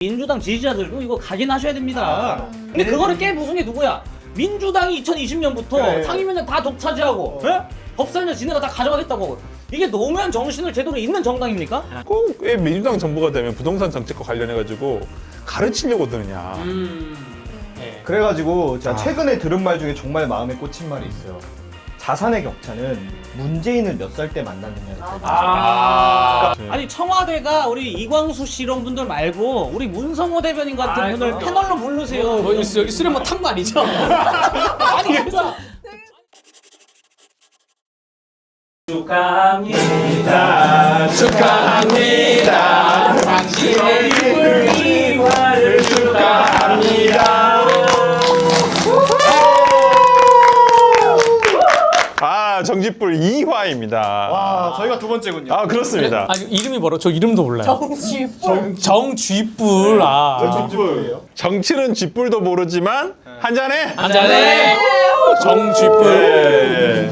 민주당 지지자들도 이거 각인하셔야 됩니다. 근데 그거를 깨부순 게 누구야? 민주당이 2020년부터 상임위원장 다 독차지하고 법사위원 지네가 다 가져가겠다고. 이게 노무현 정신을 제대로 잇는 정당입니까? 꼭 왜 민주당 정부가 되면 부동산 정책과 관련해가지고 가르치려고 드느냐. 네. 그래가지고 제가 최근에 들은 말 중에 정말 마음에 꽂힌 말이 있어요. 자산의 격차는 문재인을 몇 살 때 만났느냐를 아니 청와대가 우리 이광수 씨 이런 분들 말고 우리 문성호 대변인 같은 분들 패널로 부르세요. 여기 수련 뭐 탄 거 아니죠? 아니 진짜. 축하합니다. 축하합니다. 당신의 이화를 축하합니다. 아, 정집불 2화입니다. 와, 저희가 두 번째군요. 아, 그렇습니다. 아 이름이 뭐라? 저 이름도 몰라요. 정쥐뿔. 정쥐뿔. 아. 정치는 쥐뿔도 모르지만 한 잔에 한잔해. 정쥐뿔. 네.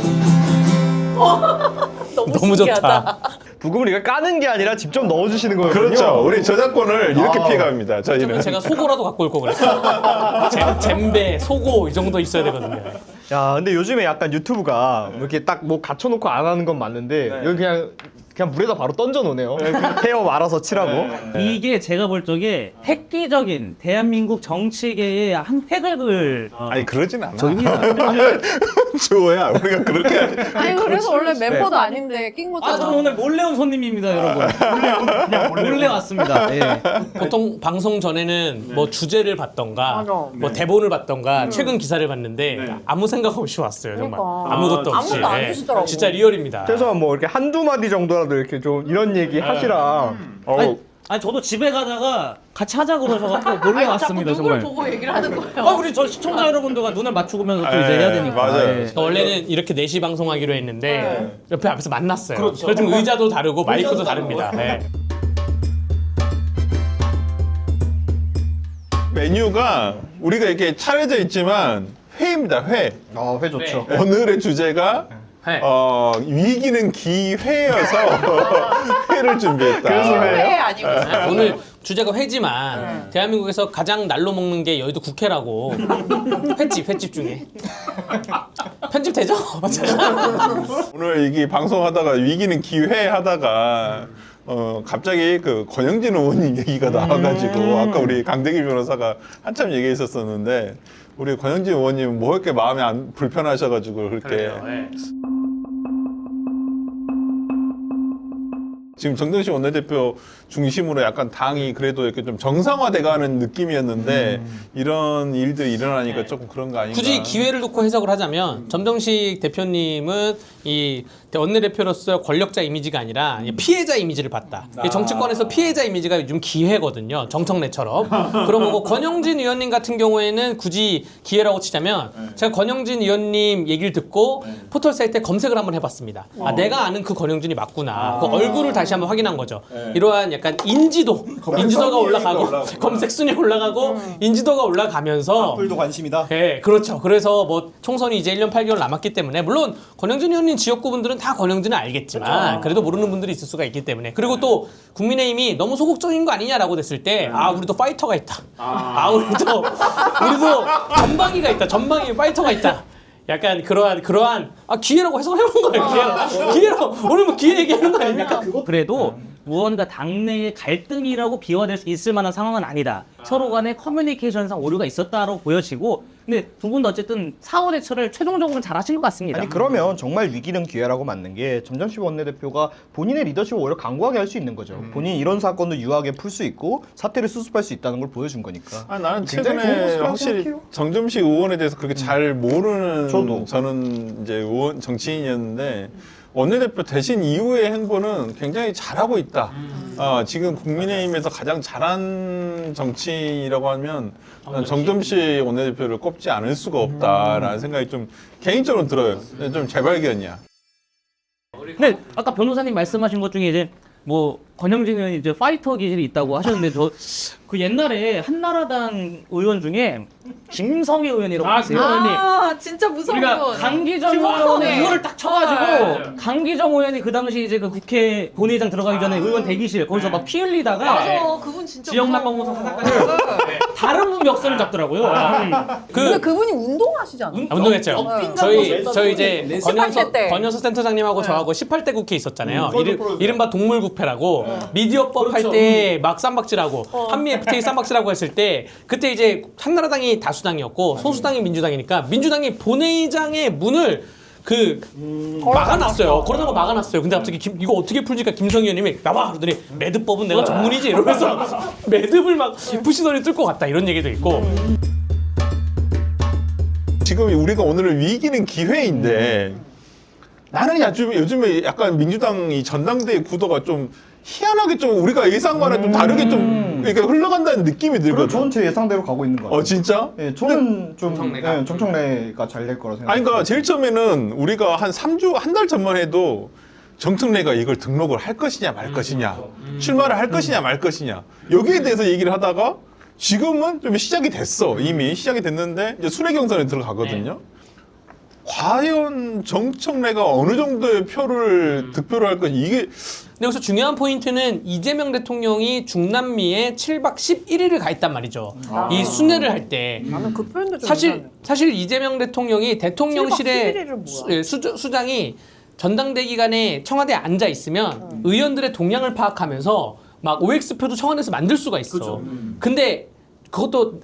너무 좋다. 부금을 이거 까는 게 아니라 직접 넣어주시는 거거든요. 그렇죠. 우리 저작권을 이렇게 피해갑니다. 저희는. 제가 소고라도 갖고 올 거 그랬어요. 잼배, 소고 이 정도 있어야 되거든요. 야, 근데 요즘에 약간 유튜브가 뭐 이렇게 딱 뭐 갖춰놓고 안 하는 건 맞는데 여기 그냥 물에다 바로 던져 놓네요. 헤어 말아서 치라고. 이게 제가 볼 적에 획기적인 대한민국 정치계의 한 획을 아니 그러진 않아. 저입니다. 좋아야 우리가 그렇게 아니 그래서 원래 멤버도 아닌데 낀 아, 저는 거잖아. 오늘 몰래 온 손님입니다, 여러분. 몰래 왔습니다. 예. 보통 방송 전에는 뭐 주제를 받던가 맞아. 뭐 대본을 받던가 최근 기사를 봤는데 아무 생각 없이 왔어요. 정말 그러니까. 아무것도 없이. 아무것도 안 예. 주시더라고. 진짜 리얼입니다. 최소한 뭐 이렇게 한두 마디 정도라도 이렇게 좀 이런 얘기 하시라. 아니 저도 집에 가다가 같이 하자 그러셔갖고 몰래 자꾸 왔습니다, 누굴 정말. 보고 얘기를 하는 거예요. 우리 저 시청자 여러분들과 눈을 맞추면서 또 이제 해야 되니까. 맞아요. 예. 그러니까 원래는 이렇게 4시 방송하기로 했는데 옆에 앞에서 만났어요. 그래서 좀 의자도 다르고 마이크도 다릅니다. 예. 메뉴가 우리가 이렇게 차려져 있지만 회입니다. 회. 회 좋죠. 오늘의 주제가 회. 위기는 기회여서 회를 준비했다. 그래서 회. 회 아니고. 오늘 주제가 회지만 대한민국에서 가장 날로 먹는 게 여의도 국회라고. 횟집 중에. 편집 되죠? 오늘 이게 방송하다가 위기는 기회 하다가 갑자기 그 권영진 의원님 얘기가 나와가지고 아까 우리 강대기 변호사가 한참 얘기했었었는데 우리 권영진 의원님 뭐 이렇게 마음이 안 불편하셔가지고 그렇게 지금 정동식 원내대표 중심으로 약간 당이 그래도 이렇게 좀 정상화돼가는 느낌이었는데 이런 일들이 일어나니까 조금 그런 거 아닌가. 굳이 기회를 놓고 해석을 하자면 점정식 대표님은 이 원내대표로서 권력자 이미지가 아니라 피해자 이미지를 봤다. 이 정치권에서 피해자 이미지가 요즘 기회거든요. 정청래처럼. 그런 거고 권영진 의원님 같은 경우에는 굳이 기회라고 치자면 제가 권영진 의원님 얘기를 듣고 포털 사이트에 검색을 한번 해봤습니다. 아, 내가 아는 그 권영진이 맞구나. 그 얼굴을 다시 한번 확인한 거죠. 이러한 약간 인지도가 올라가고 검색 순위 올라가고 인지도가 올라가면서 불도 관심이다. 네, 그렇죠. 그래서 뭐 총선이 이제 1년 8개월 남았기 때문에 물론 권영진 의원님 지역구분들은 다 권영진을 알겠지만 그래도 모르는 분들이 있을 수가 있기 때문에 그리고 또 국민의힘이 너무 소극적인 거 아니냐라고 됐을 때 아 우리도 파이터가 있다. 우리도 전방위가 있다. 전방위 파이터가 있다. 약간 그러한 기회라고 해석을 해본 거예요. 기회로 오늘 뭐 기회 얘기하는 거 아닙니까? 그래도 무언가 당내의 갈등이라고 비화될 수 있을 만한 상황은 아니다. 서로 간에 커뮤니케이션상 오류가 있었다고 보여지고 근데 두 분 다 어쨌든 사후 대처를 최종적으로는 잘 하신 것 같습니다. 아니 그러면 정말 위기는 기회라고 맞는 게 점점식 원내대표가 본인의 리더십을 오히려 강구하게 할 수 있는 거죠. 본인이 이런 사건도 유하게 풀 수 있고 사태를 수습할 수 있다는 걸 보여준 거니까. 나는 굉장히 좋은 최근에 모습이라고 확실히 생각해요. 정점식 의원에 대해서 그렇게 잘 모르는 저도. 저는 이제 의원 정치인이었는데 원내대표 대신 이후의 행보는 굉장히 잘하고 있다. 지금 국민의힘에서 가장 잘한 정치인이라고 하면 난 정점식 원내대표를 꼽지 않을 수가 없다라는 생각이 좀 개인적으로 들어요. 좀 재발견이야. 근데 아까 변호사님 말씀하신 것 중에 이제 뭐 권영진 의원이 이제 파이터 기질이 있다고 하셨는데 저 그 옛날에 한나라당 의원 중에 김성애 의원이라고 있어요. 아 진짜 무서운 우리가 분. 강기정 김성애. 의원의 이거를 딱 쳐가지고 강기정 의원이 그 당시 이제 그 국회 본회의장 들어가기 전에 의원 대기실 거기서 막 피 흘리다가 맞아 그분 진짜 지역난방공사 무서워. 사건을 다른 분 멱살을 잡더라고요. 근데 그분이 운동하시지 않아? 운동했죠. 저희 이제 18대 때. 권현석 센터장님하고 저하고 18대 국회 있었잖아요. 이른바 동물국회라고 미디어법 할 때 막 쌈박질하고 한미 FTA 쌈박질하고 했을 때 그때 이제 한나라당이 다수당이었고 소수당이 민주당이니까 민주당이 본회의장의 문을 막아놨어요. 걸어놓은 거 막아놨어요. 근데 갑자기 이거 어떻게 풀지까 김성희 의원님이 나와 그러더니 매듭법은 내가 전문이지 이러면서 매듭을 막 부시더니 뚫고 갔다 이런 얘기도 있고. 지금 우리가 오늘을 위기는 기회인데 나는 요즘에 약간 민주당 이 전당대회 구도가 좀 희한하게 좀 우리가 예상과는 좀 다르게 좀 이렇게 흘러간다는 느낌이 그리고 들거든. 저는 제 예상대로 가고 있는 것 같아요. 진짜? 예, 저는 좀 정청래가 잘 될 거라 생각해요. 아니 그러니까 제일 처음에는 우리가 한 3주 한 달 전만 해도 정청래가 이걸 등록을 할 것이냐 말 것이냐 출마를 할 것이냐 말 것이냐 여기에 대해서 얘기를 하다가 지금은 좀 시작이 됐어. 이미 시작이 됐는데 이제 순회 경선에 들어가거든요. 과연 정청래가 어느 정도의 표를 득표를 할 것이 이게 근데 여기서 중요한 포인트는 이재명 대통령이 중남미에 7박 11일을 가 있단 말이죠. 이 순회를 할 때. 나는 그 표현도 좀 사실 이재명 대통령이 대통령실의 7박 11일은 뭐야? 수장이 전당대 기간에 청와대에 앉아 있으면 의원들의 동향을 파악하면서 막 OX표도 청와대에서 만들 수가 있어. 근데 그것도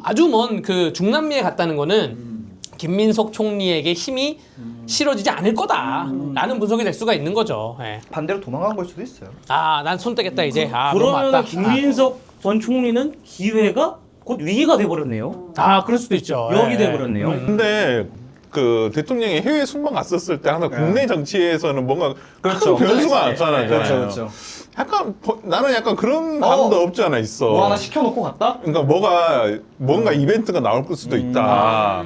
아주 먼 그 중남미에 갔다는 거는 김민석 총리에게 힘이 실어지지 않을 거다라는 분석이 될 수가 있는 거죠. 예. 반대로 도망간 걸 수도 있어요. 난 손 떼겠다 이제. 너무 그러면 왔다. 김민석 전 총리는 기회가 곧 위기가 돼버렸네요. 그럴 수도 있죠. 역이 예. 돼버렸네요. 근데 그 대통령이 해외 순방 갔었을 때 항상 국내 정치에서는 뭔가 큰 변수가 나타나잖아요. 그렇죠. 약간 나는 약간 그런 감도 없지 않아 있어. 뭐 하나 시켜놓고 갔다? 그러니까 뭔가 이벤트가 나올 수도 있다.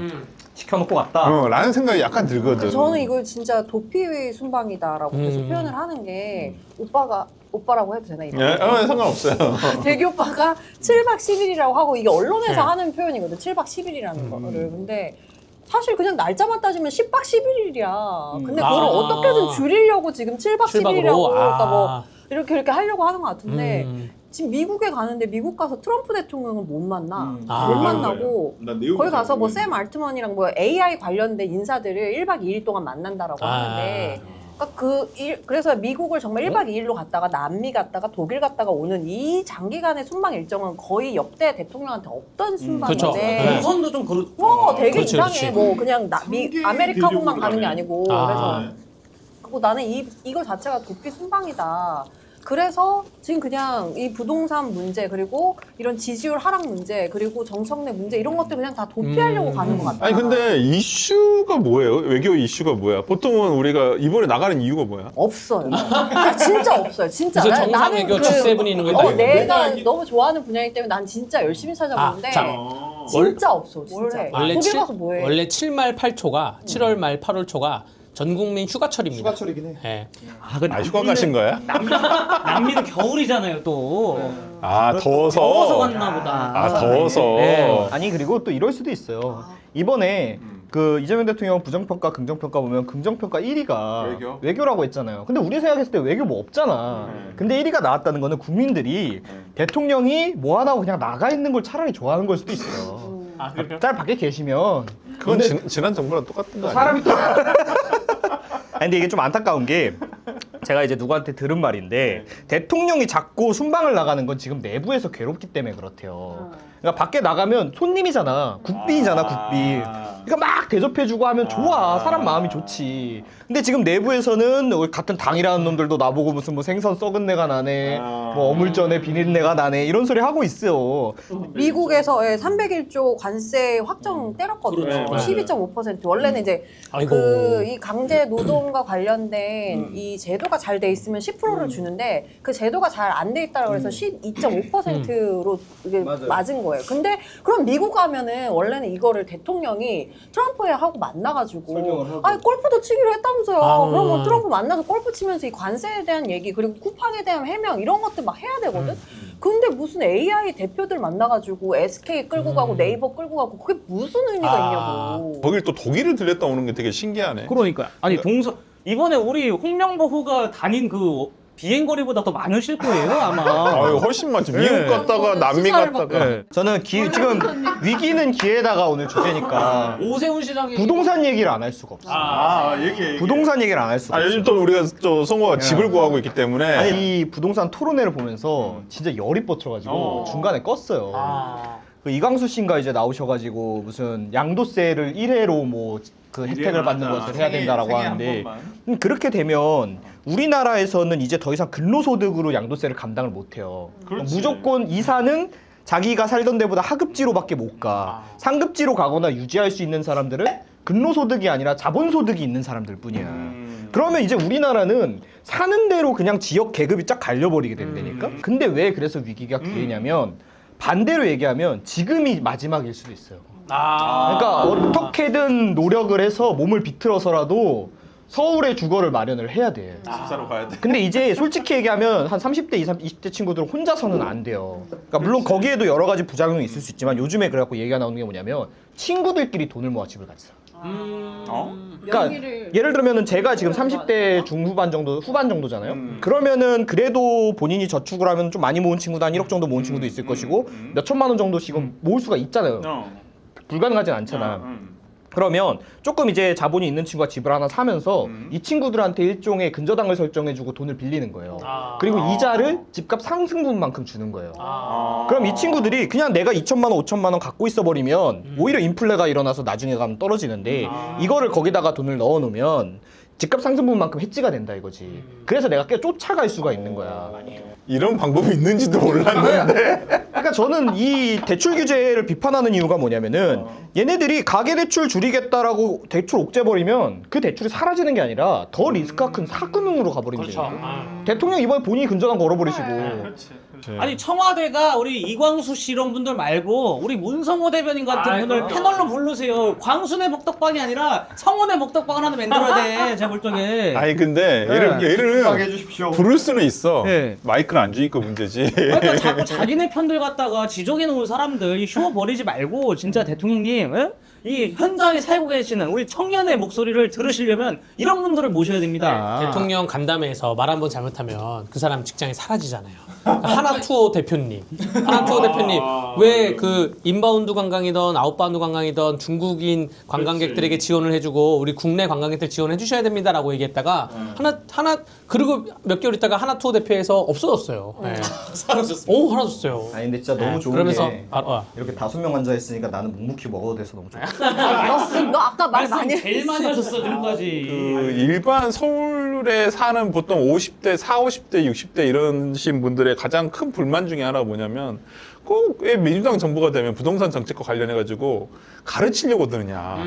시켜놓고 갔다? 라는 생각이 약간 들거든. 저는 이걸 진짜 도피 순방이다라고 계속 표현을 하는 게 오빠라고 해도 되나 이거? 상관없어요. 대기 오빠가 7박 10일이라고 하고 이게 언론에서 하는 표현이거든. 7박 10일이라는 거를. 근데 사실 그냥 날짜만 따지면 10박 11일이야. 근데 그걸 어떻게든 줄이려고 지금 7박 10일이라고 그러니까 뭐 이렇게 하려고 하는 것 같은데 지금 미국에 가는데 미국 가서 트럼프 대통령은 못 만나. 못 만나고 거기 가서 뭐 샘 알트먼이랑 뭐 AI 관련된 인사들을 1박 2일 동안 만난다라고 하는데 그러니까 그래서 미국을 정말 1박 2일로 갔다가 남미 갔다가 독일 갔다가 오는 이 장기간의 순방 일정은 거의 역대 대통령한테 없던 순방인데 동선도 좀 그렇고. 되게 그렇지, 이상해. 그렇지. 뭐 그냥 아메리카고만 가는 게 아니고 그래서 나는 이거 자체가 도피 순방이다. 그래서 지금 그냥 이 부동산 문제 그리고 이런 지지율 하락 문제 그리고 정청래 문제 이런 것들 그냥 다 도피하려고 가는 것 같다. 아니 근데 이슈가 뭐예요? 외교 이슈가 뭐야? 보통은 우리가 이번에 나가는 이유가 뭐야? 없어요. 진짜 없어요. 진짜. 그래서 정상 외교 G7이 있는 거다. 내가 너무 좋아하는 분야이기 때문에 난 진짜 열심히 찾아보는데 진짜 없어. 진짜. 거기 가서 뭐해? 원래 7말 8초가 7월 말 8월 초가 전 국민 휴가철입니다. 휴가철이긴 해. 예. 휴가 가신 거야? 남미는 겨울이잖아요 또. 더워서 갔나 보다. 더워서. 네. 아니 그리고 또 이럴 수도 있어요. 이번에 그 이재명 대통령 부정평가 긍정평가 보면 긍정평가 1위가 외교라고 했잖아요. 근데 우리 생각했을 때 외교 뭐 없잖아. 근데 1위가 나왔다는 거는 국민들이 대통령이 뭐 하나 하고 그냥 나가 있는 걸 차라리 좋아하는 걸 수도 있어요. 잘 밖에 계시면 그건 지난 정부랑 똑같은 거 아니야? 사람이 또 아니 근데 이게 좀 안타까운 게 제가 이제 누구한테 들은 말인데 대통령이 자꾸 순방을 나가는 건 지금 내부에서 괴롭기 때문에 그렇대요. 그러니까 밖에 나가면 손님이잖아. 국빈이잖아, 국빈. 그러니까 막 대접해주고 하면 좋아. 사람 마음이 좋지. 근데 지금 내부에서는 같은 당이라는 놈들도 나보고 무슨 뭐 생선 썩은 내가 나네, 뭐 어물전에 비린내가 나네 이런 소리 하고 있어요. 미국에서 301조 관세 확정 때렸거든요. 12.5%. 원래는 이제 이 강제 노동과 관련된 이 제도가 잘 돼 있으면 10%를 주는데 그 제도가 잘 안 돼 있다고 해서 12.5%로 이게 맞은 거예요. 근데 그럼 미국 가면은 원래는 이거를 대통령이 트럼프에 하고 만나가지고 아니 골프도 치기로 했다면서요. 그러면 트럼프 만나서 골프 치면서 이 관세에 대한 얘기 그리고 쿠팡에 대한 해명 이런 것들 막 해야 되거든. 근데 무슨 AI 대표들 만나가지고 SK 끌고 가고 네이버 끌고 가고 그게 무슨 의미가 있냐고. 거길 또 독일을 들렸다 오는 게 되게 신기하네. 그러니까 아니 동서 이번에 우리 홍명보 후가 다닌 그 비행거리보다 더 많으실 거예요 아마. 아유, 훨씬 많지. 미국 네. 갔다가 남미 갔다가. 네. 저는 지금 위기는 기회다가 오늘 주제니까 오세훈 시장이 부동산 얘기를 안 할 수가 없어. 얘기해. 부동산 얘기를 안 할 수가 없어. 요즘 또 우리가 또 성호가 집을 구하고 있기 때문에. 아니 이 부동산 토론회를 보면서 진짜 열이 뻗쳐가지고 중간에 껐어요. 그 이광수 씨인가 이제 나오셔가지고 무슨 양도세를 1회로 뭐 그 혜택을 받는 것을 해야 된다라고 하는데 그렇게 되면 우리나라에서는 이제 더 이상 근로소득으로 양도세를 감당을 못해요. 무조건 이사는 자기가 살던 데보다 하급지로밖에 못 가. 상급지로 가거나 유지할 수 있는 사람들은 근로소득이 아니라 자본소득이 있는 사람들 뿐이야. 그러면 이제 우리나라는 사는 대로 그냥 지역 계급이 쫙 갈려버리게 된다니까? 근데 왜 그래서 위기가 기회냐면 반대로 얘기하면 지금이 마지막일 수도 있어요. 그러니까 어떻게든 노력을 해서 몸을 비틀어서라도 서울에 주거를 마련을 해야 돼. 집사로 가야 돼. 근데 이제 솔직히 얘기하면 한 30대, 20대 친구들은 혼자서는 안 돼요. 그러니까 물론 거기에도 여러 가지 부작용이 있을 수 있지만 요즘에 그래갖고 얘기가 나오는 게 뭐냐면 친구들끼리 돈을 모아 집을 같이 사. 그러니까 예를 들면은 제가 지금 30대 중후반 정도, 후반 정도잖아요. 그러면은 그래도 본인이 저축을 하면 좀 많이 모은 친구도 한 1억 정도 모은 친구도 있을 것이고 몇 천만 원 정도 지금 모을 수가 있잖아요. 불가능하진 않잖아. 그러면 조금 이제 자본이 있는 친구가 집을 하나 사면서 이 친구들한테 일종의 근저당을 설정해주고 돈을 빌리는 거예요. 그리고 이자를 집값 상승분만큼 주는 거예요. 그럼 이 친구들이 그냥 내가 2천만 원, 5천만 원 갖고 있어버리면 오히려 인플레가 일어나서 나중에 가면 떨어지는데 이거를 거기다가 돈을 넣어놓으면 집값 상승분만큼 해지가 된다 이거지. 그래서 내가 꽤 쫓아갈 수가 있는 거야. 이런 방법이 있는지도 몰랐는데. 그러니까 저는 이 대출 규제를 비판하는 이유가 뭐냐면은 얘네들이 가계대출 줄이겠다라고 대출 옥죄버리면 그 대출이 사라지는 게 아니라 더 리스크가 큰 사금융으로 가버린다니까. 대통령 이번에 본인이 근저당 걸어버리시고. 아니 청와대가 우리 이광수 씨 이런 분들 말고 우리 문성호 대변인 같은 분을 패널로 부르세요. 광순의 먹덕방이 아니라 성원의 먹덕방을 하나 만들어야 돼. 제가 볼 적에. 아니 근데 얘를 해주십시오. 부를 수는 있어. 네. 마이크를 안 주니까 문제지. 그러니까 자꾸 자기네 편들 갖다가 지정해 놓은 사람들 쉬워 버리지 말고 진짜 대통령님 에? 이 현장에 살고 계시는 우리 청년의 목소리를 들으시려면 이런 분들을 모셔야 됩니다. 대통령 간담회에서 말 한 번 잘못하면 그 사람 직장이 사라지잖아요. 그러니까 하나투어 대표님, 하나투어 대표님 왜 그 인바운드 관광이든 아웃바운드 관광이든 중국인 관광객들에게 지원을 해주고 우리 국내 관광객들 지원해 주셔야 됩니다라고 얘기했다가 하나 그리고 몇 개월 있다가 하나투어 대표에서 없어졌어요. 네. 사라졌어. 오 사라졌어요. 아니 근데 진짜 너무 좋은 그러면서 게 아, 이렇게 5명 앉아있으니까 나는 묵묵히 먹어도 돼서 너무 좋아. 너 아까 말 많이 제일 많이 하셨어 지금까지. 그 일반 서울에 사는 보통 50대, 40, 50대, 60대 이러신 분들의 가장 큰 불만 중에 하나가 뭐냐면 꼭 왜 민주당 정부가 되면 부동산 정책과 관련해가지고 가르치려고 드느냐.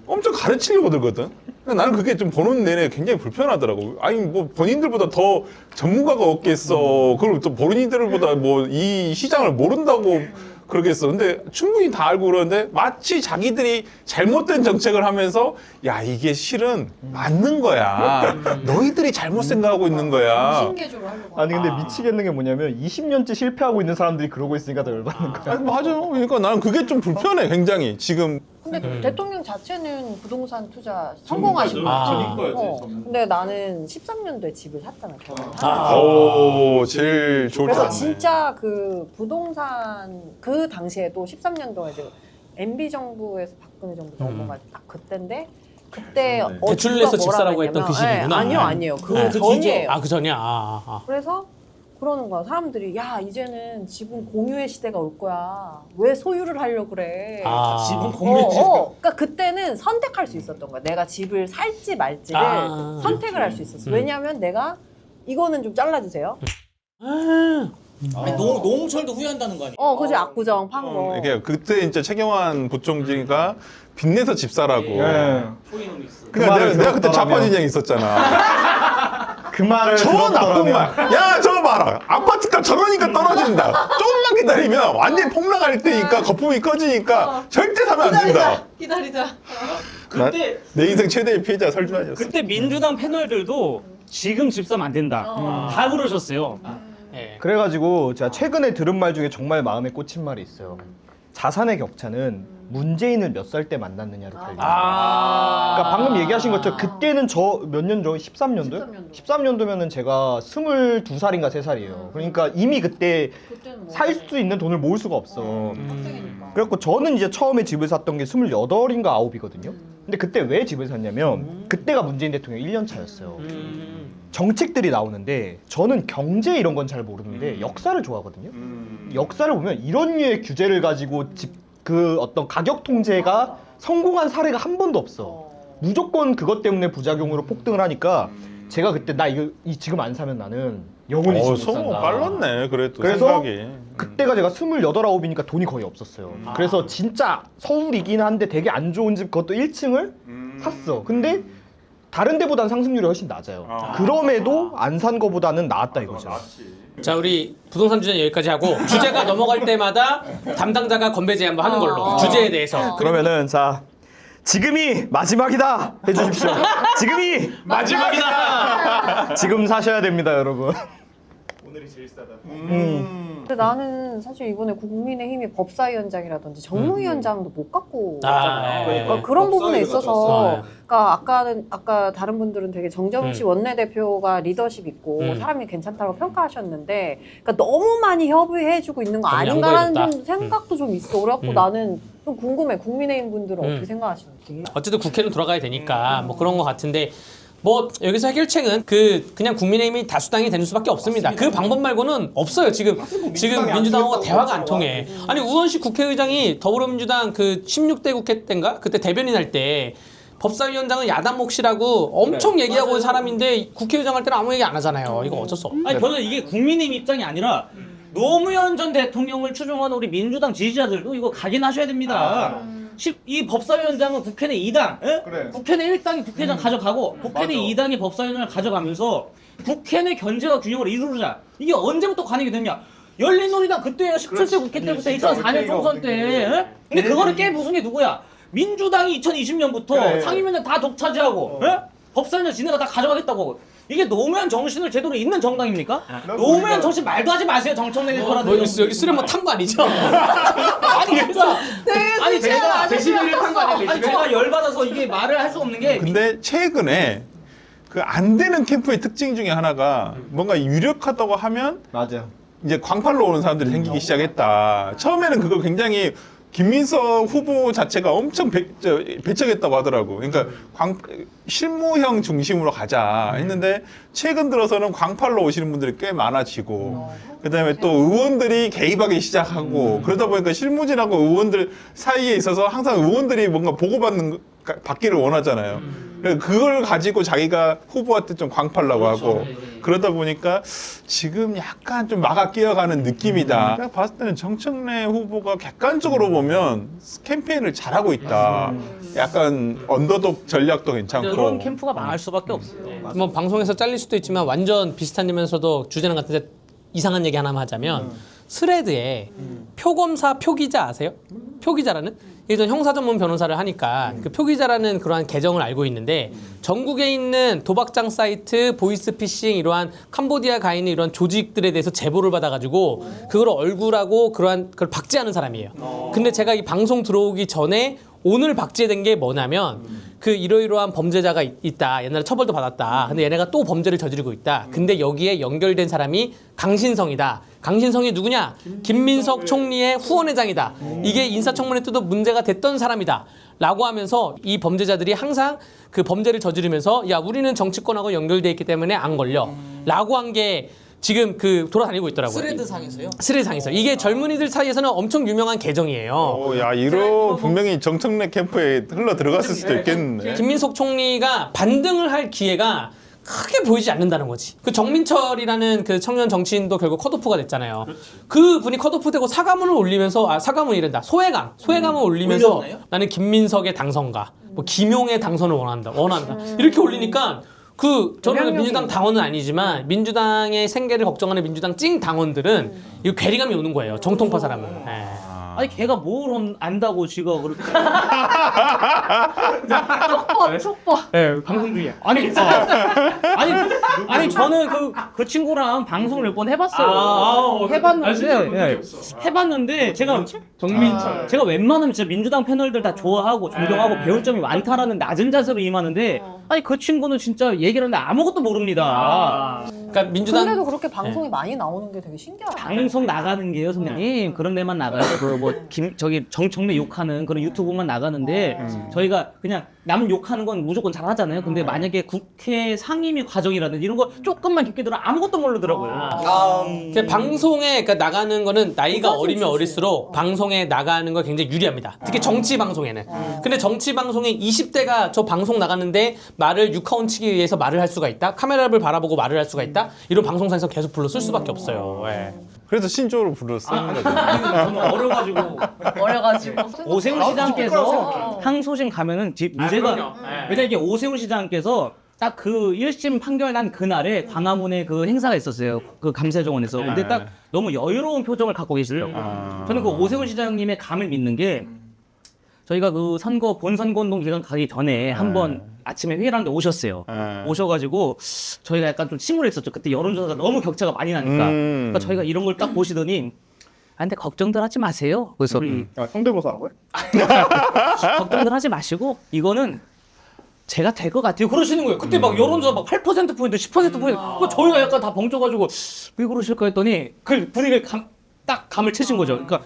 엄청 가르치려고 들거든. 그러니까 나는 그게 좀 보는 내내 굉장히 불편하더라고. 아니 뭐 본인들보다 더 전문가가 없겠어. 그리고 또 본인들보다 뭐 이 시장을 모른다고 그러겠어. 근데 충분히 다 알고 그러는데 마치 자기들이 잘못된 정책을 하면서 야 이게 실은 맞는 거야. 너희들이 잘못 생각하고 있는 거야. 신개조로 하려고. 아니 근데 미치겠는 게 뭐냐면 20년째 실패하고 있는 사람들이 그러고 있으니까 더 열받는 거야. 아니, 맞아. 그러니까 나는 그게 좀 불편해 굉장히 지금. 근데 대통령 자체는 부동산 투자 성공하신 거죠. 근데 나는 13년도에 집을 샀잖아 결혼하고. 오 제일 좋을 것 그래서 같네. 진짜 그 부동산 그 당시에도 13년도에 이제 MB 정부에서 박근혜 정부 넘어갈 딱 그때인데 그때 대출을 내서 어디가 집 사라고 뭐라 했던 그 그랬냐면, 시기구나. 네, 아니요. 그 네. 전이에요. 아 그 전이야. 그래서 그러는 거야. 사람들이 야 이제는 집은 공유의 시대가 올 거야. 왜 소유를 하려고 그래? 집은 공유지. 그러니까 그때는 선택할 수 있었던 거야. 내가 집을 살지 말지를 선택을 할 수 있었어. 왜냐하면 내가 이거는 좀 잘라주세요. 아니, 노홍철도 후회한다는 거 아니야? 그지 압구정 판 거. 이게 그때 이제 최경환 부총리가 빚내서 집 사라고. 포이노믹스. 그러니까 내가 그때 좌파 진영이 있었잖아. 그 말을 저 나쁜 들었더라면 말. 야, 저거 봐라. 아파트가 저러니까 떨어진다. 조금만 기다리면 완전히 폭락할 때니까 거품이 꺼지니까 절대 사면 안 된다. 기다리자. 그때 내 인생 최대의 피해자 설주환이었어. 그때 민주당 패널들도 지금 집 사면 안 된다. 다 그러셨어요. 예. 그래가지고 제가 최근에 들은 말 중에 정말 마음에 꽂힌 말이 있어요. 자산의 격차는 문재인을 몇 살 때 만났느냐로 달려. 그러니까 방금 얘기하신 것처럼 그때는 저 몇 년 전? 13년도요? 13년도면은 제가 22살인가 3살이에요. 그러니까 이미 그때 살 수 있는 돈을 모을 수가 없어. 그래갖고 저는 이제 처음에 집을 샀던 게 28인가 9이거든요. 근데 그때 왜 집을 샀냐면 그때가 문재인 대통령 1년 차였어요. 정책들이 나오는데 저는 경제 이런 건 잘 모르는데 역사를 좋아하거든요. 역사를 보면 이런 류의 규제를 가지고 그 어떤 가격 통제가 성공한 사례가 한 번도 없어. 무조건 그것 때문에 부작용으로 폭등을 하니까 제가 그때 나 이거 지금 안 사면 나는 영원히 집을 못 성공 산다. 빨랐네. 그래도 그래서 생각이. 그때가 제가 28, 9이니까 돈이 거의 없었어요. 그래서 진짜 서울이긴 한데 되게 안 좋은 집 그것도 1층을 샀어. 근데 다른 데보다는 상승률이 훨씬 낮아요. 그럼에도 안 산 거보다는 나았다 이거죠. 자, 우리 부동산 주제 여기까지 하고 주제가 넘어갈 때마다 담당자가 건배제 한번 하는 걸로 주제에 대해서. 그러면은 자 지금이 마지막이다 해주십시오. 지금이 마지막이다. 지금 사셔야 됩니다, 여러분. 근데 나는 사실 이번에 국민의힘이 법사위원장이라든지 정무위원장도 못 갖고 왔잖아요. 네. 그러니까 그런 부분에 있어서, 네. 그러니까 아까 다른 분들은 되게 정정식 원내대표가 리더십 있고 사람이 괜찮다고 평가하셨는데, 그러니까 너무 많이 협의해주고 있는 거 너무 아닌가라는 양보해줬다. 좀 생각도 좀 있어. 그래갖고 나는 좀 궁금해. 국민의힘 분들은 어떻게 생각하시는지. 어쨌든 국회는 돌아가야 되니까 뭐 그런 것 같은데 뭐 여기서 해결책은 그냥 국민의힘이 다수당이 되는 수밖에 없습니다. 그 방법 말고는 없어요. 지금 민주당하고 대화가 안 통해. 아니 우원식 국회의장이 더불어민주당 그 16대 국회 때인가 그때 대변인 할 때 법사위원장은 야당 몫이라고 엄청 얘기하고 온 사람인데 국회의장 할 때는 아무 얘기 안 하잖아요. 이거 어쩔 수 없어. 아니 저는 이게 국민의힘 입장이 아니라 노무현 전 대통령을 추종하는 우리 민주당 지지자들도 이거 각인하셔야 됩니다. 이 법사위원장은 국회 내 2당, 국회 내 1당이 국회의장 가져가고 국회 내 2당이 법사위원장을 가져가면서 국회 내 견제와 균형을 이루자. 이게 언제부터 가능이 됐냐? 열린우리당 그때 17세 국회 때부터 2004년 총선 때. 에? 근데 그거를 깨부순 게 누구야? 민주당이 2020년부터 상임위원장 다 독차지하고 법사위원장 지네가 다 가져가겠다고. 이게 노무현 정신을 제대로 잇는 정당입니까? 노무현 정신 말도 하지 마세요. 정청래 대표라도. 뭐 여기 수렴 뭐탄 거 아니죠? 아니 진짜. 아니 제가 데시벨을 탄 거 아니야? 아니 제가 열받아서 이게 말을 할 수 없는 게 근데 최근에 그 안 되는 캠프의 특징 중에 하나가 뭔가 유력하다고 하면 맞아. 이제 광팔로 오는 사람들이 생기기 시작했다. 처음에는 그거 굉장히 김민석 후보 자체가 엄청 배척했다고 하더라고. 그러니까 실무형 중심으로 가자 했는데 최근 들어서는 광팔로 오시는 분들이 꽤 많아지고 그다음에 또 의원들이 개입하기 시작하고 그러다 보니까 실무진하고 의원들 사이에 있어서 항상 의원들이 뭔가 받기를 원하잖아요. 그걸 가지고 자기가 후보한테 좀 광팔라고 하고 그러다 보니까 지금 약간 좀 막아 끼어가는 느낌이다. 내가 봤을 때는 정청래 후보가 객관적으로 보면 캠페인을 잘하고 있다. 약간 언더독 전략도 괜찮고. 이런 캠프가 망할 수밖에 없어요. 뭐 방송에서 잘릴 수도 있지만 완전 비슷한면서도 주제는 같은데 이상한 얘기 하나만 하자면 스레드에 표검사 표기자 아세요? 표기자라는 예전 형사 전문 변호사를 하니까 그 표기자라는 그러한 계정을 알고 있는데 전국에 있는 도박장 사이트, 보이스피싱 이러한 캄보디아 가 있는 이런 조직들에 대해서 제보를 받아가지고 그걸 얼굴하고 그러한 걸 박제하는 사람이에요. 근데 제가 이 방송 들어오기 전에 오늘 박제된 게 뭐냐면 그 이러이러한 범죄자가 있다. 옛날에 처벌도 받았다. 근데 얘네가 또 범죄를 저지르고 있다. 근데 여기에 연결된 사람이 강신성이다. 강신성이 누구냐? 김민석 총리의 후원회장이다. 이게 인사청문회 때도 문제가 됐던 사람이다. 라고 하면서 이 범죄자들이 항상 그 범죄를 저지르면서 야 우리는 정치권하고 연결돼 있기 때문에 안 걸려. 라고 한 게 지금 그 돌아다니고 있더라고요. 스레드상에서요? 스레드상에서. 이게 젊은이들 사이에서는 엄청 유명한 계정이에요. 야, 이러 분명히 정청래 캠프에 흘러 들어갔을 수도 있겠네. 김민석 총리가 반등을 할 기회가 크게 보이지 않는다는 거지. 그 정민철이라는 그 청년 정치인도 결국 컷오프가 됐잖아요. 그 분이 컷오프되고 사과문을 올리면서 사과문이란다. 소회감을 올리면서 올렸나요? 나는 김민석의 당선가, 뭐 김용의 당선을 원한다. 이렇게 올리니까 저는 영향력이 민주당 있네. 당원은 아니지만 민주당의 생계를 걱정하는 민주당 찡 당원들은 이거 괴리감이 오는 거예요. 정통파 사람은. 예. 아니 걔가 뭘 안다고 지가 그렇게 속보. 네, 방송 중이야. 아니, 아니 저는 그 친구랑 방송을 몇 번 해봤어요. 해봤는데, 해봤는데 제가 제가 웬만하면 진짜 민주당 패널들 다 좋아하고 존경하고 배울 점이 많다라는 낮은 자세로 임하는데, 아니 그 친구는 진짜 얘기를 하는데 아무것도 모릅니다. 그러니까 민주당 근데도 그렇게 방송이 많이 나오는 게 되게 신기하다. 방송 나가는 게요, 선생님. 그런 데만 나가요. 저기 정청래 욕하는 그런 유튜브만 나가는데 저희가 그냥 남 욕하는 건 무조건 잘 하잖아요. 근데 만약에 국회 상임위 과정이라든지 이런 거 조금만 깊게 들어 아무것도 모르더라고요. 그러니까 방송에 그러니까 나가는 거는 나이가 누가 어리면 좀 어릴수록 방송에 나가는 거 굉장히 유리합니다. 특히 정치 방송에는. 근데 정치 방송에 20대가 저 방송 나갔는데 말을 육하원 치기 위해서 말을 할 수가 있다. 카메라를 바라보고 말을 할 수가 있다. 이런 방송사에서 계속 불러 쓸 수밖에 없어요. 예. 그래서 신조어로 불러 쓰는 거죠. 저는 어려가지고 어려가지고. 오세훈 시장께서 항소심 가면은 문제가 그럼요. 왜냐 이게 오세훈 시장께서 딱 그 1심 판결 난 그날에 광화문에 그 행사가 있었어요. 그 감사정원에서. 근데 딱 너무 여유로운 표정을 갖고 계시더라고요. 저는 그 오세훈 시장님의 감을 믿는 게 저희가 그 선거 본선거운동 기간 가기 전에 한번 아침에 회의를 하는데 오셨어요. 오셔가지고 저희가 약간 좀 침울했었죠. 그때 여론조사가 너무 격차가 많이 나니까. 그러니까 저희가 이런 걸 딱 보시더니 아 근데 걱정들 하지 마세요. 그래서 성대모사 하고요? 걱정들 하지 마시고 이거는 제가 될 것 같아요. 그러시는 거예요. 그때 막 여론조사 막 8%포인트, 10%포인트. 그러니까 저희가 약간 다 벙쪄가지고 왜 그러실까 했더니 그 분위기를 딱 감을 채신 거죠. 그러니까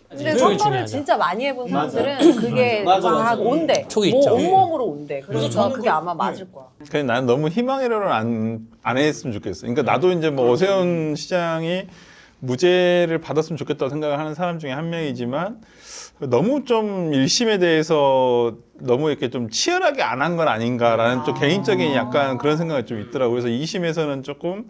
근데 그게 선거를 중요하죠. 진짜 많이 해본 사람들은 그게 막 온대. 촉이 뭐 있죠. 온몸으로 온대. 그래서 그게 아마 맞을 거야. 그냥 나는 너무 희망회로를 안 했으면 좋겠어. 그러니까 나도 이제 뭐 오세훈 시장이 무죄를 받았으면 좋겠다고 생각을 하는 사람 중에 한 명이지만 너무 좀 1심에 대해서 너무 이렇게 좀 치열하게 안 한 건 아닌가라는 좀 개인적인 약간 그런 생각이 좀 있더라고요. 그래서 2심에서는 조금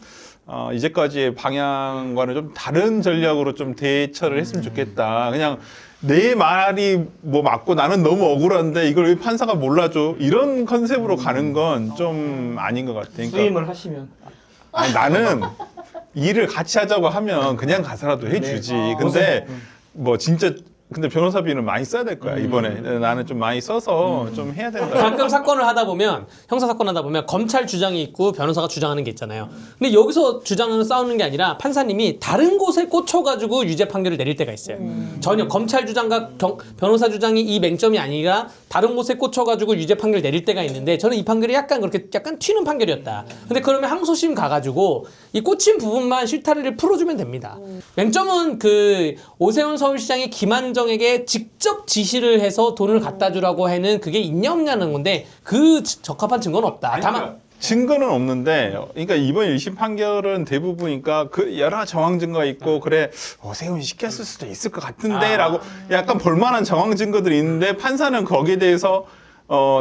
이제까지의 방향과는 좀 다른 전략으로 좀 대처를 했으면 좋겠다. 그냥 내 말이 뭐 맞고 나는 너무 억울한데 이걸 왜 판사가 몰라줘? 이런 컨셉으로 가는 건 좀 아닌 것 같아. 그러니까 수임을 하시면 아니, 나는 일을 같이 하자고 하면 그냥 가서라도 해주지. 근데 뭐 진짜 근데 변호사비는 많이 써야 될 거야 이번에. 나는 좀 많이 써서 좀 해야 된다. 가끔 사건을 하다 보면 형사 사건 하다 보면 검찰 주장이 있고 변호사가 주장하는 게 있잖아요. 근데 여기서 주장하는 싸우는 게 아니라 판사님이 다른 곳에 꽂혀가지고 유죄 판결을 내릴 때가 있어요. 전혀 검찰 주장과 변호사 주장이 이 맹점이 아니라 다른 곳에 꽂혀가지고 유죄 판결 내릴 때가 있는데 저는 이 판결이 약간 그렇게 약간 튀는 판결이었다. 근데 그러면 항소심 가가지고 이 꽂힌 부분만 실타래를 풀어주면 됩니다. 맹점은 그 오세훈 서울시장이 김한정에게 직접 지시를 해서 돈을 갖다 주라고 하는 그게 있냐 없냐는 건데 그 적합한 증거는 없다. 다만 증거는 없는데, 그러니까 이번 1심 판결은 대부분이니까 그 여러 정황 증거가 있고 그래 오세훈이 시켰을 수도 있을 것 같은데라고 약간 볼만한 정황 증거들이 있는데 판사는 거기에 대해서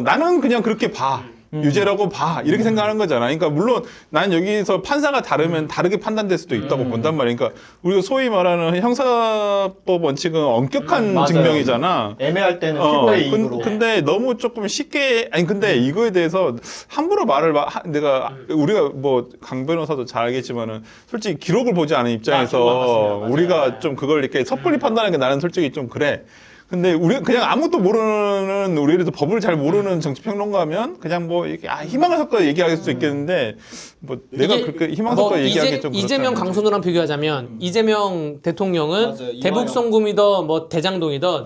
나는 그냥 그렇게 봐. 유죄라고 봐. 이렇게 생각하는 거잖아. 그러니까 물론 난 여기서 판사가 다르면 다르게 판단될 수도 있다고 본단 말이야. 그러니까 우리가 소위 말하는 형사법 원칙은 엄격한 맞아요. 증명이잖아. 애매할 때는 피고의 이익으로. 근데 너무 조금 쉽게 아니 근데 이거에 대해서 함부로 말을 내가 우리가 뭐 강 변호사도 잘 알겠지만은 솔직히 기록을 보지 않은 입장에서 우리가 좀 그걸 이렇게 섣불리 판단하는 게 나는 솔직히 좀 그래. 근데 우리 그냥 아무것도 모르는 우리도 법을 잘 모르는 정치평론가면 그냥 뭐 이렇게 희망을 섞어 얘기할 수도 있겠는데 뭐 내가 이게 그렇게 희망 섞어 얘기하기 좀 이재명 그렇다는 강선우랑 비교하자면 이재명 대통령은 맞아요. 대북송금이든 뭐 대장동이든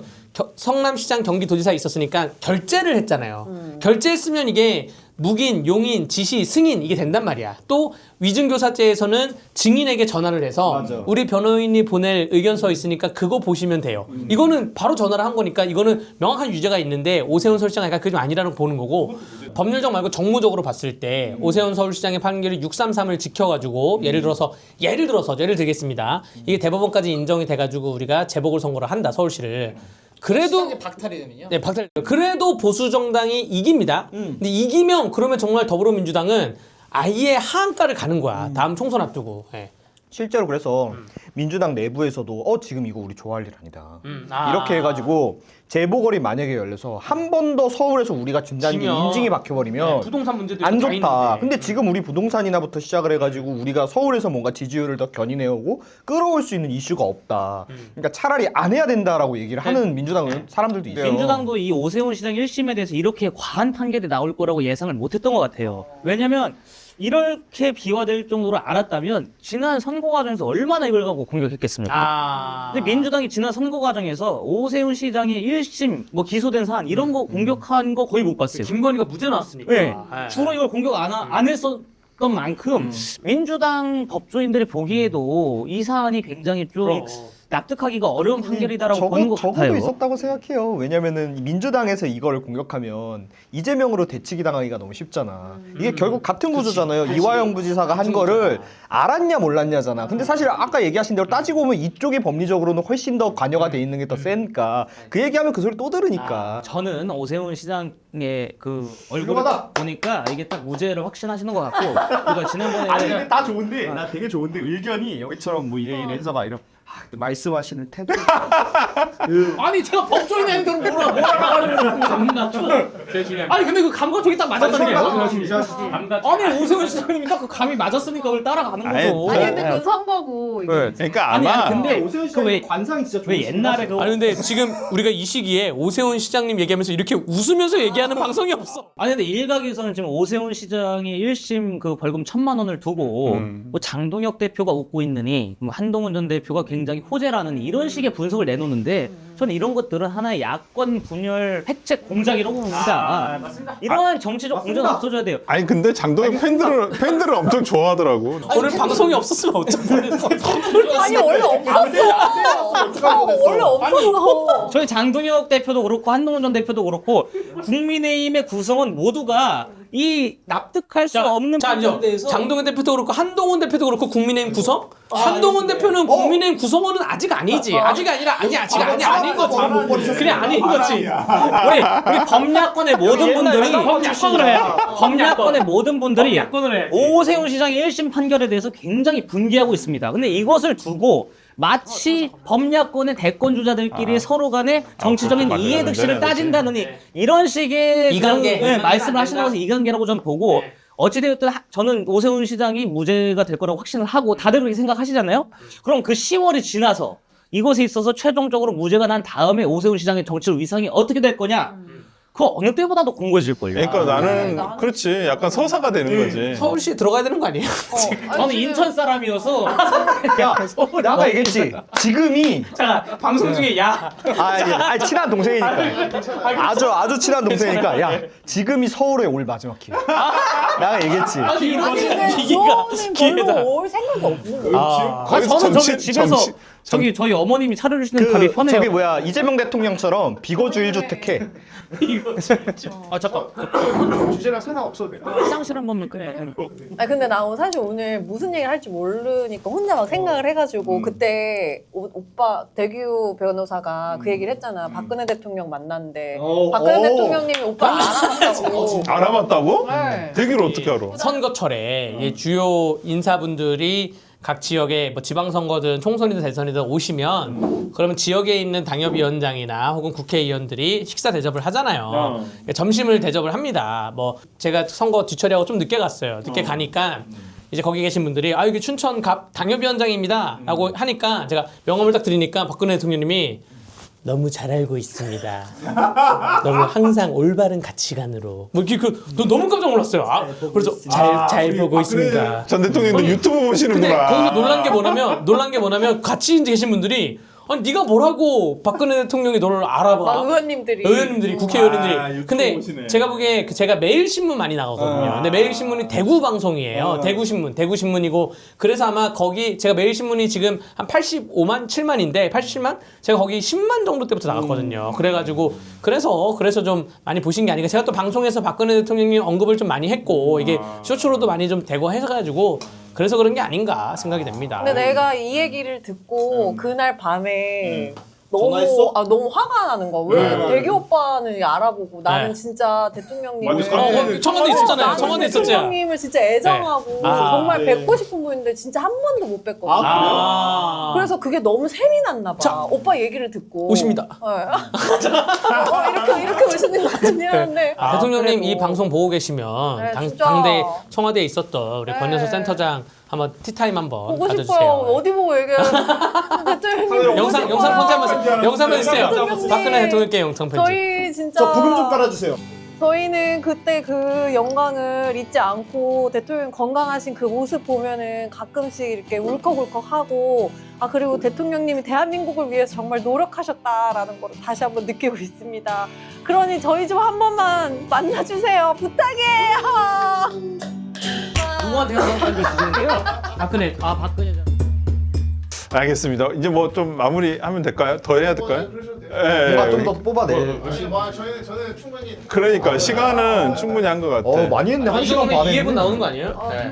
성남시장 경기도지사에 있었으니까 결재를 했잖아요. 결재했으면 이게 묵인, 용인, 지시, 승인 이게 된단 말이야. 또 위증교사죄에서는 증인에게 전화를 해서 맞아. 우리 변호인이 보낼 의견서 있으니까 그거 보시면 돼요. 이거는 바로 전화를 한 거니까 이거는 명확한 유죄가 있는데 오세훈 서울시장이 그게 좀 아니라는 거 보는 거고 법률적 말고 정무적으로 봤을 때 오세훈 서울시장의 판결이 633을 지켜가지고 예를 들어서 예를 들겠습니다. 이게 대법원까지 인정이 돼가지고 우리가 재보궐 선거를 한다 서울시를. 그래도 박탈이 되면요. 네, 박탈. 그래도 보수 정당이 이깁니다. 근데 이기면 그러면 정말 더불어민주당은 아예 하한가를 가는 거야. 다음 총선 앞두고. 예. 실제로 그래서 민주당 내부에서도 지금 이거 우리 좋아할 일 아니다. 아. 이렇게 해가지고 재보궐이 만약에 열려서 한 번 더 서울에서 우리가 진다는 게 지면. 인증이 박혀버리면 부동산 문제도 안 다 좋다. 있는데. 근데 지금 우리 부동산이나부터 시작을 해가지고 우리가 서울에서 뭔가 지지율을 더 견인해오고 끌어올 수 있는 이슈가 없다. 그러니까 차라리 안 해야 된다라고 얘기를 하는 민주당 사람들도 있어요. 민주당도 이 오세훈 시장 1심에 대해서 이렇게 과한 판결이 나올 거라고 예상을 못했던 것 같아요. 왜냐면 이렇게 비화될 정도로 알았다면 지난 선거 과정에서 얼마나 이걸 갖고 공격했겠습니까? 아. 근데 민주당이 지난 선거 과정에서 오세훈 시장의 1심 뭐 기소된 사안 이런 거 공격한 거 거의 못 봤어요. 김건희가 무죄 나왔으니까. 네. 주로 이걸 공격 안 했었던 만큼 민주당 법조인들이 보기에도 이 사안이 굉장히 좀 납득하기가 어려운 판결이다라고 보는 것 적어도 같아요. 있었다고 생각해요. 왜냐면은 민주당에서 이걸 공격하면 이재명으로 대치기 당하기가 너무 쉽잖아. 이게 결국 같은 구조잖아요. 이화영 부지사가 한 거를 알았냐 몰랐냐잖아. 근데 사실 아까 얘기하신 대로 따지고 보면 이쪽이 법리적으로는 훨씬 더 관여가 돼 있는 게 더 세니까 그 얘기하면 그 소리 또 들으니까. 저는 오세훈 시장의 그 얼굴을 훌륭하다. 딱 보니까 이게 딱 무죄를 확신하시는 것 같고 이거 지난번에 아니 근데 다 좋은데 나 되게 좋은데 의견이 여기처럼 뭐 이래 해서가 이런 말씀하시는 태도 아니 제가 법조인 애들은 뭐라 하는 겁니다. 아니 근데 그 감각 저기 딱 맞았다는 게 아니 오세훈 시장님이 딱 그 감이 맞았으니까 그걸 따라가는 거죠. 아니 근데 그 선거고 이게. 그러니까 아니, 아마 근데 오세훈 그 왜 씨의 관상이 진짜 왜 옛날에 그 아니 근데 지금 우리가 이 시기에 오세훈 시장님 얘기하면서 이렇게 웃으면서 얘기하는 방송이 없어. 아니 근데 일각에서는 지금 오세훈 시장이 1심 그 벌금 1,000만 원을 두고 뭐 장동혁 대표가 웃고 있느니 뭐 한동훈 전 대표가 굉장히 호재라는 이런 식의 분석을 내놓는데 저는 이런 것들은 하나의 야권 분열 획책 공작이라고 봅니다. 이러한 정치적 공작은 없어져야 돼요. 아니 근데 장동혁 팬들을 엄청 좋아하더라고. 오늘 방송이 없었으면 어쩔 뻔했어. 아니 원래 없었어. 원래 없었어. 저희 장동혁 대표도 그렇고 한동훈 전 대표도 그렇고 국민의힘의 구성원 모두가 이 납득할 수 없는 자, 부분에 아니죠. 대해서 장동현 대표도 그렇고 한동훈 대표도 그렇고 국민의힘 구성? 한동훈 대표는 국민의힘 구성원은 아직 아니지. 아직이 아니라 아직 아닌 거지. 그래 아닌 거지. 우리 범야권의 모든 분들이 범야권의 모든 분들이 오세훈 시장의 1심 판결에 대해서 굉장히 분개하고 있습니다. 근데 이것을 두고 마치 범야권의 대권 주자들끼리 서로 간에 정치적인 그렇게 이해득실을 만들어야 되지. 따진다느니 이런 식의 이관계. 그런, 말씀을 하시는 것은 이관계라고 저는 보고 어찌되었든 저는 오세훈 시장이 무죄가 될 거라고 확신을 하고 다들 그렇게 생각하시잖아요. 그럼 그 10월이 지나서 이것에 있어서 최종적으로 무죄가 난 다음에 오세훈 시장의 정치적 위상이 어떻게 될 거냐? 그거 어느 때보다도 공고해질걸요. 그러니까 나는 그렇지 약간 서사가 되는 거지. 서울시에 들어가야 되는 거 아니에요? 저는 인천 사람이어서 나가 얘기했지. 지금이 자 방송 중에 야 친한 동생이니까. 아주 친한 동생이니까. 야, 지금이 서울에 올 마지막 기회. 내가 얘기했지. 아니 근데 기회가, 수원은 기회다. 별로 올 생각이 없는 거야. 거기서 저는 저기 정치- 집에서 정치- 저기 저희 어머님이 차려주시는 밥이 편해요. 저기 뭐야 이재명 대통령처럼 비거주 1주택 해. 아 잠깐 주제랑 상관없어도 돼. 화장실 한 번만 끄래. 아니 근데 나 사실 오늘 무슨 얘기를 할지 모르니까 혼자 막 생각을 해가지고 그때 오빠 대규 변호사가 그 얘기를 했잖아. 박근혜 대통령 만났는데 박근혜 대통령님이 오빠 알아봤다고. 알아봤다고? 네. 되기를 어떻게 알아? 선거철에 이 주요 인사분들이 각 지역에 뭐 지방선거든 총선이든 대선이든 오시면 그러면 지역에 있는 당협위원장이나 혹은 국회의원들이 식사 대접을 하잖아요. 점심을 대접을 합니다. 뭐 제가 선거 뒤처리하고 좀 늦게 갔어요. 늦게 가니까 이제 거기 계신 분들이 아 여기 춘천 갑 당협위원장입니다 라고 하니까 제가 명함을 딱 드리니까 박근혜 대통령님이 너무 잘 알고 있습니다. 너무 항상 올바른 가치관으로 뭐 이렇게 너무 깜짝 놀랐어요. 그래서 잘 보고 있습니다. 전 대통령도 유튜브 근데 보시는구나. 거기서 놀란 게 뭐냐면 같이 계신 분들이 아니 네가 뭐라고 박근혜 대통령이 너를 알아봐. 막 의원님들이. 국회의원님들이. 유튜브 근데 보시네. 제가 보기에 제가 매일신문 많이 나가거든요. 근데 매일신문이 대구 방송이에요. 대구신문이고 그래서 아마 거기 제가 매일신문이 지금 한 85만 7만인데 87만 제가 거기 10만 정도 때부터 나갔거든요. 그래가지고 그래서 좀 많이 보신 게 아닌가. 제가 또 방송에서 박근혜 대통령님 언급을 좀 많이 했고 이게 쇼츠로도 많이 좀 되고 해가지고 그래서 그런 게 아닌가 생각이 됩니다. 근데 내가 이 얘기를 듣고 그날 밤에 너무 너무 화가 나는 거야. 왜 네. 대기 오빠는 알아보고 나는 네. 진짜 대통령님을 완전 청와대 있었잖아요. 나는 청와대 있었죠. 대통령님을 진짜 애정하고 네. 아. 정말 뵙고 싶은 분인데 진짜 한 번도 못 뵀거든요. 아. 그래서 그게 너무 셈이 났나 봐. 자, 오빠 얘기를 듣고 오십니다. 이렇게 오시는 거 아니냐는데 대통령님 이 방송 보고 계시면 네, 당, 진짜. 당대 청와대에 있었던 우리 네. 권여수 센터장 한번 티타임 한번 보고 싶어요. 가져주세요. 어디 보고 얘기해요? 대통령님 영상 보고 편지 싶어요. 한번 영상 편지 주세요. 대통령님. 박근혜 대통령께 영상 편지. 저희 진짜 저 부금 좀 깔아주세요. 저희는 그때 그 영광을 잊지 않고 대통령 건강하신 그 모습 보면은 가끔씩 이렇게 울컥울컥하고 그리고 대통령님이 대한민국을 위해서 정말 노력하셨다라는 걸 다시 한번 느끼고 있습니다. 그러니 저희 좀 한 번만 만나주세요. 부탁해요. 누구한테 한번 주시는데요? 박근혜 전. 알겠습니다. 이제 뭐 좀 마무리하면 될까요? 더 해야 될까요? 뭔가 좀 더 뽑아내. 저는 충분히 그러니까 시간은 충분히 한 것 같아. 많이 했네. 한 시간 이거는 반에. 2회분 나오는 거 아니에요? 네.